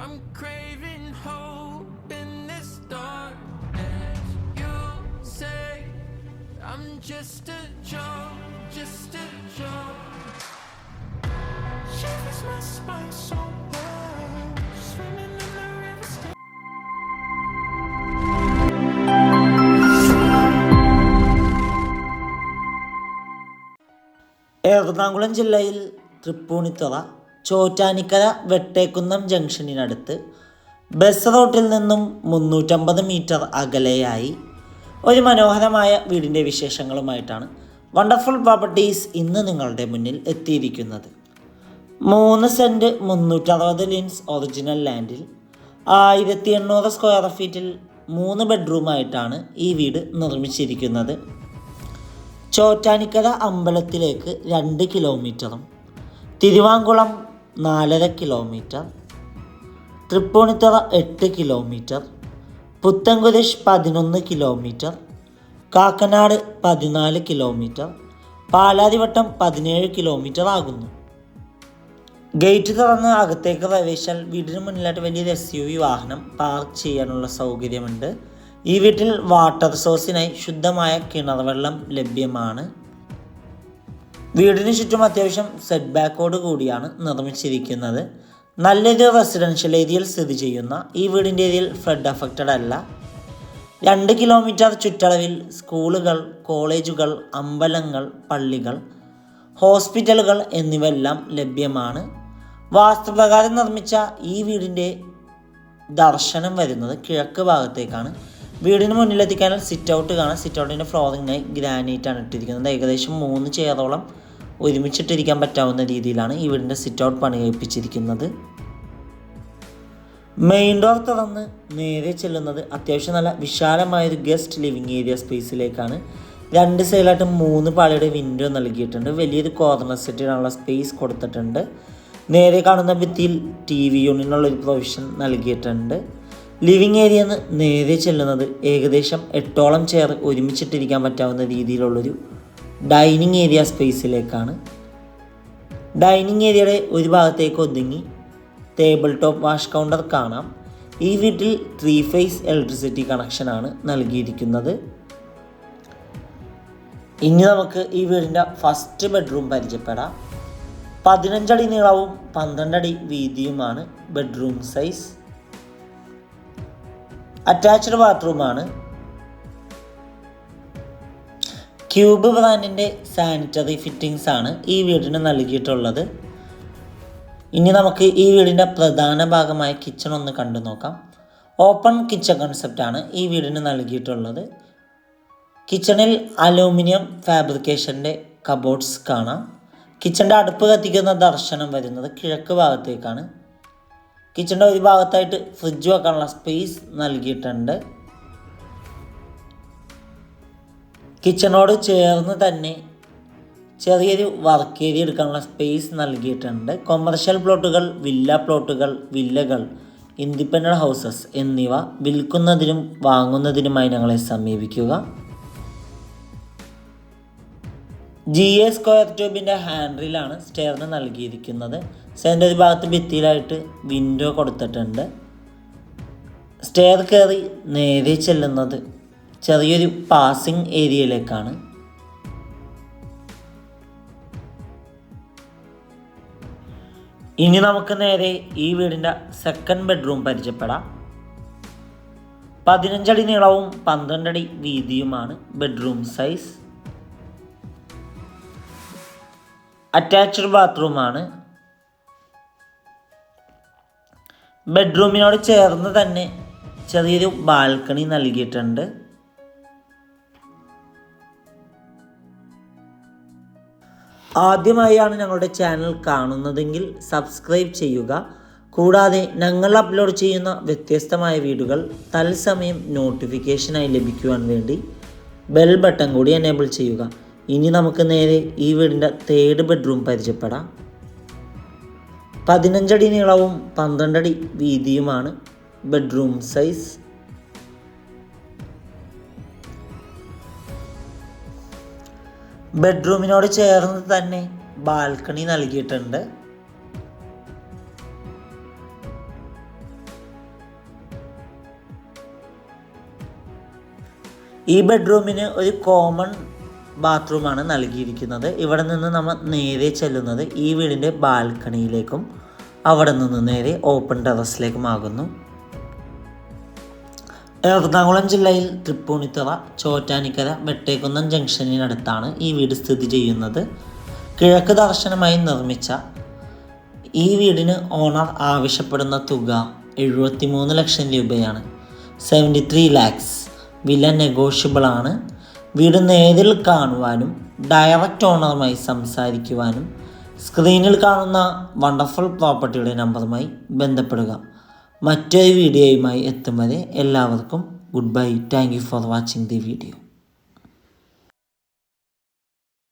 I'm craving hope in this darkness. You say I'm just a joke, just a joke. Shivers my spine so bad, swimming in the river still. Ernakulam ജില്ലയിൽ Tripunithura Chottanikkara വെട്ടേക്കുന്നം ജംഗ്ഷനിനടുത്ത് bus റൂട്ടിൽ നിന്നും 350 metre അകലെയായി ഒരു മനോഹരമായ വീടിൻ്റെ വിശേഷങ്ങളുമായിട്ടാണ് wonderful properties ഇന്ന് നിങ്ങളുടെ മുന്നിൽ എത്തിയിരിക്കുന്നത്. 3 സെൻറ്റ് 360 ലിൻസ് ഒറിജിനൽ ലാൻഡിൽ 1800 സ്ക്വയർ ഫീറ്റിൽ 3 ബെഡ്റൂമായിട്ടാണ് ഈ വീട് നിർമ്മിച്ചിരിക്കുന്നത്. ചോറ്റാനിക്കര അമ്പലത്തിലേക്ക് 2 കിലോമീറ്ററും Thiruvankulam 4.5 kilometre, Tripunithura 8 kilometre, Puthencruz 11 kilometre, Kakkanad 14 kilometre, Palarivattom 17 kilometre ആകുന്നു. ഗേറ്റ് തുറന്ന് അകത്തേക്ക് പ്രവേശിച്ചാൽ വീടിന് മുന്നിലായിട്ട് വലിയൊരു SUV വാഹനം പാർക്ക് ചെയ്യാനുള്ള സൗകര്യമുണ്ട്. ഈ വീട്ടിൽ വാട്ടർ സോഴ്സിനായി ശുദ്ധമായ കിണർ വെള്ളം ലഭ്യമാണ്. വീടിന് ചുറ്റും അത്യാവശ്യം സെറ്റ് ബാക്കോട് കൂടിയാണ് നിർമ്മിച്ചിരിക്കുന്നത്. നല്ലൊരു റെസിഡൻഷ്യൽ ഏരിയയിൽ സ്ഥിതി ചെയ്യുന്ന ഈ വീടിൻ്റെ ഏരിയയിൽ ഫ്ലഡ് അഫക്റ്റഡ് അല്ല. 2 കിലോമീറ്റർ ചുറ്റളവിൽ സ്കൂളുകൾ, കോളേജുകൾ, അമ്പലങ്ങൾ, പള്ളികൾ, ഹോസ്പിറ്റലുകൾ എന്നിവയെല്ലാം ലഭ്യമാണ്. വാസ്തുപ്രകാരം നിർമ്മിച്ച ഈ വീടിൻ്റെ ദർശനം വരുന്നത് കിഴക്ക് ഭാഗത്തേക്കാണ്. വീടിന് മുന്നിലെത്തിക്കാനും സിറ്റ് ഔട്ട് കാണാം. സിറ്റ് ഔട്ടിൻ്റെ ഫ്ലോറിങ്ങിനായി ഗ്രാനൈറ്റാണ് ഇട്ടിരിക്കുന്നത്. ഏകദേശം 3 ചെയറോളം ഒരുമിച്ചിട്ടിരിക്കാൻ പറ്റാവുന്ന രീതിയിലാണ് ഈ വീടിൻ്റെ സിറ്റ് ഔട്ട് പണി കഴിപ്പിച്ചിരിക്കുന്നത്. മെയിൻ ഡോർ തുറന്ന് നേരെ ചെല്ലുന്നത് അത്യാവശ്യം നല്ല വിശാലമായൊരു ഗസ്റ്റ് ലിവിങ് ഏരിയ സ്പേസിലേക്കാണ്. 2 സൈഡിലായിട്ട് 3 പാളിയുടെ വിൻഡോ നൽകിയിട്ടുണ്ട്. വലിയൊരു കോർണർ സെറ്റിനുള്ള സ്പേസ് കൊടുത്തിട്ടുണ്ട്. നേരെ കാണുന്ന ഭിത്തിയിൽ TV യൂണിറ്റിനുള്ളൊരു പ്രൊവിഷൻ നൽകിയിട്ടുണ്ട്. ലിവിങ് ഏരിയയിൽ നിന്ന് നേരെ ചെല്ലുന്നത് ഏകദേശം 8ഓളം ചെയർ ഒരുമിച്ചിട്ടിരിക്കാൻ പറ്റാവുന്ന രീതിയിലുള്ളൊരു ഡൈനിങ് ഏരിയ സ്പേസിലേക്കാണ്. ഡൈനിങ് ഏരിയയുടെ ഒരു ഭാഗത്തേക്ക് ഒതുങ്ങി ടേബിൾ ടോപ്പ് വാഷ് കൗണ്ടർ കാണാം. ഈ വീട്ടിൽ 3 ഫേസ് ഇലക്ട്രിസിറ്റി കണക്ഷനാണ് നൽകിയിരിക്കുന്നത്. ഇനി നമുക്ക് ഈ വീടിൻ്റെ ഫസ്റ്റ് ബെഡ്റൂം പരിചയപ്പെടാം. 15 അടി നീളവും 12 അടി വീതിയുമാണ് ബെഡ്റൂം സൈസ്. അറ്റാച്ച്ഡ് ബാത്റൂമാണ്. ക്യൂബ് ബ്രാൻഡിൻ്റെ സാനിറ്ററി ഫിറ്റിങ്സ് ആണ് ഈ വീടിന് നൽകിയിട്ടുള്ളത്. ഇനി നമുക്ക് ഈ വീടിൻ്റെ പ്രധാന ഭാഗമായ കിച്ചൺ ഒന്ന് കണ്ടു നോക്കാം. ഓപ്പൺ കിച്ചൺ കൺസെപ്റ്റാണ് ഈ വീടിന് നൽകിയിട്ടുള്ളത്. കിച്ചണിൽ അലൂമിനിയം ഫാബ്രിക്കേഷൻ്റെ കബോർഡ്സ് കാണാം. കിച്ചണിൻ്റെ അടുപ്പ് കത്തിക്കുന്ന ദർശനം വരുന്നത് കിഴക്ക് ഭാഗത്തേക്കാണ്. കിച്ചണിൻ്റെ ഒരു ഭാഗത്തായിട്ട് ഫ്രിഡ്ജ് വെക്കാനുള്ള സ്പേസ് നൽകിയിട്ടുണ്ട്. കിച്ചണോട് ചേർന്ന് തന്നെ ചെറിയൊരു വർക്ക് ഏരിയ എടുക്കാനുള്ള സ്പേസ് നൽകിയിട്ടുണ്ട്. കൊമേർഷ്യൽ പ്ലോട്ടുകൾ, വില്ല പ്ലോട്ടുകൾ, വില്ലകൾ, ഇൻഡിപെൻഡൻറ്റ് ഹൗസസ് എന്നിവ വിൽക്കുന്നതിനും വാങ്ങുന്നതിനുമായി ഞങ്ങളെ സമീപിക്കുക. GA സ്ക്വയർ ട്യൂബിൻ്റെ ഹാൻഡിലാണ് സ്റ്റെയറിന് നൽകിയിരിക്കുന്നത്. സ്റ്റെയറിൻ്റെ ഒരു ഭാഗത്ത് ഭിത്തിയിലായിട്ട് വിൻഡോ കൊടുത്തിട്ടുണ്ട്. സ്റ്റെയർ കയറി നേരെ ചെല്ലുന്നത് ചെറിയൊരു പാസിംഗ് ഏരിയയിലേക്കാണ്. ഇനി നമുക്ക് നേരെ ഈ വീടിൻ്റെ സെക്കൻഡ് ബെഡ്റൂം പരിചയപ്പെടാം. 15 അടി നീളവും 12 അടി വീതിയുമാണ് ബെഡ്റൂം സൈസ്. അറ്റാച്ച്ഡ് ബാത്റൂമാണ്. ബെഡ്റൂമിനോട് ചേർന്ന് തന്നെ ചെറിയൊരു ബാൽക്കണി നൽകിയിട്ടുണ്ട്. ആദ്യമായാണ് ഞങ്ങളുടെ ചാനൽ കാണുന്നതെങ്കിൽ സബ്സ്ക്രൈബ് ചെയ്യുക. കൂടാതെ ഞങ്ങൾ അപ്ലോഡ് ചെയ്യുന്ന വ്യത്യസ്തമായ വീഡിയോകൾ തത്സമയം നോട്ടിഫിക്കേഷനായി ലഭിക്കുവാൻ വേണ്ടി ബെൽ ബട്ടൺ കൂടി എനേബിൾ ചെയ്യുക. ഇനി നമുക്ക് നേരെ ഈ വീടിൻ്റെ തേർഡ് ബെഡ്റൂം പരിചയപ്പെടാം. 15 അടി നീളവും 12 അടി വീതിയുമാണ് ബെഡ്റൂം സൈസ്. ബെഡ്റൂമിനോട് ചേർന്ന് തന്നെ ബാൽക്കണി നൽകിയിട്ടുണ്ട്. ഈ ബെഡ്റൂമിന് ഒരു കോമൺ ബാത്റൂമാണ് നൽകിയിരിക്കുന്നത്. ഇവിടെ നിന്ന് നമ്മൾ നേരെ ചെല്ലുന്നത് ഈ വീടിൻ്റെ ബാൽക്കണിയിലേക്കും അവിടെ നിന്ന് നേരെ ഓപ്പൺ ടെറസിലേക്കുമാകുന്നു. എറണാകുളം ജില്ലയിൽ തൃപ്പൂണിത്തുറ, ചോറ്റാനിക്കര, വെട്ടേക്കുന്നം ജംഗ്ഷനിനടുത്താണ് ഈ വീട് സ്ഥിതി ചെയ്യുന്നത്. കിഴക്ക് ദർശനമായി നിർമ്മിച്ച ഈ വീടിന് ഓണർ ആവശ്യപ്പെടുന്ന തുക 73 ലക്ഷം രൂപയാണ്. 73 lakhs. വില നെഗോഷ്യബിളാണ്. വീട് നേരിൽ കാണുവാനും ഡയറക്റ്റ് ഓണറുമായി സംസാരിക്കുവാനും സ്ക്രീനിൽ കാണുന്ന വണ്ടർഫുൾ പ്രോപ്പർട്ടിയുടെ നമ്പറുമായി ബന്ധപ്പെടുക. മറ്റൊരു വീഡിയോയുമായി എത്തും വരെ എല്ലാവർക്കും good bye. Thank you for watching the video.